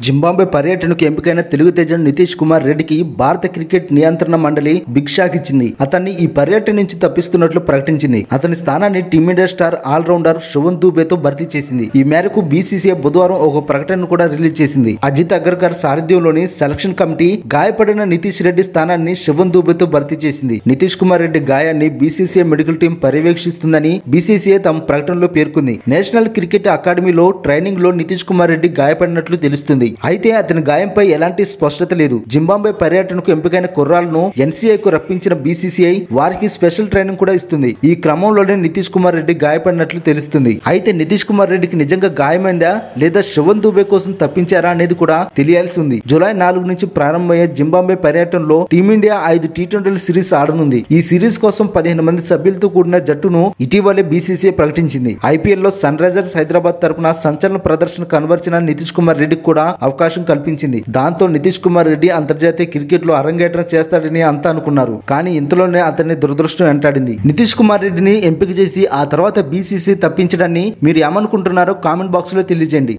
Zimbabwe పర్యటనకు ఎంపికైన తెలుగు తేజ నితీష్ కుమార్ రెడ్డికి భారత క్రికెట్ నియంత్రణ మండలి బిగ్ షాక్ ఇచ్చింది. అతన్ని ఈ పర్యటన నుంచి తప్పిస్తున్నట్లు ప్రకటించింది. అతని స్థానాన్ని టీమిండియా స్టార్ ఆల్రౌండర్ శుభన్ దూబేతో భర్తీ చేసింది. ఈ మేరకు బీసీసీఐ బుధవారం ఒక ప్రకటన కూడా రిలీజ్ చేసింది. అజిత్ అగర్కర్ సారథ్యంలోని సెలక్షన్ కమిటీ గాయపడిన నితీష్ రెడ్డి స్థానాన్ని శుభన్ దూబేతో భర్తీ చేసింది. నితీష్ కుమార్ రెడ్డి గాయాన్ని బీసీసీఐ మెడికల్ టీం పర్యవేక్షిస్తుందని బీసీసీఐ తమ ప్రకటనలో పేర్కొంది. నేషనల్ క్రికెట్ అకాడమీలో ట్రైనింగ్ లో నితీష్ కుమార్ రెడ్డి గాయపడినట్లు తెలుస్తుంది. అయితే అతని గాయంపై ఎలాంటి స్పష్టత లేదు. జింబాబ్వే పర్యటనకు ఎంపికైన కుర్రాళ్లను ఎన్సీఐకు రప్పించిన బీసీసీఐ వారికి స్పెషల్ ట్రైనింగ్ కూడా ఇస్తుంది. ఈ క్రమంలోనే నితీష్ కుమార్ రెడ్డి గాయపడినట్లు తెలుస్తుంది. అయితే నితీష్ కుమార్ రెడ్డికి నిజంగా గాయమైందా లేదా శుభన్ దూబే కోసం తప్పించారా అనేది కూడా తెలియాల్సి ఉంది. జూలై 4 నుంచి ప్రారంభమయ్యే జింబాబ్వే పర్యటనలో టీమిండియా 5 టీ20 సిరీస్ ఆడనుంది. ఈ సిరీస్ కోసం 15 మంది సభ్యులతో కూడిన జట్టును ఇటీవలే బీసీసీఐ ప్రకటించింది. ఐపీఎల్ లో సన్ రైజర్స్ హైదరాబాద్ తరపున సంచలన ప్రదర్శన కనబరిచిన నితీష్ కుమార్ రెడ్డికి కూడా అవకాశం కల్పించింది. దాంతో నితీష్ కుమార్ రెడ్డి అంతర్జాతీయ క్రికెట్ లో అరంగేట్రం చేస్తాడని అంతా అనుకున్నారు. కానీ ఇంతలోనే అతన్ని దురదృష్టం వెంటాడింది. నితీష్ కుమార్ రెడ్డిని ఎంపిక చేసి ఆ తర్వాత బీసీసీ తప్పించడాన్ని మీరు ఏమనుకుంటున్నారో కామెంట్ బాక్స్ లో తెలియజేయండి.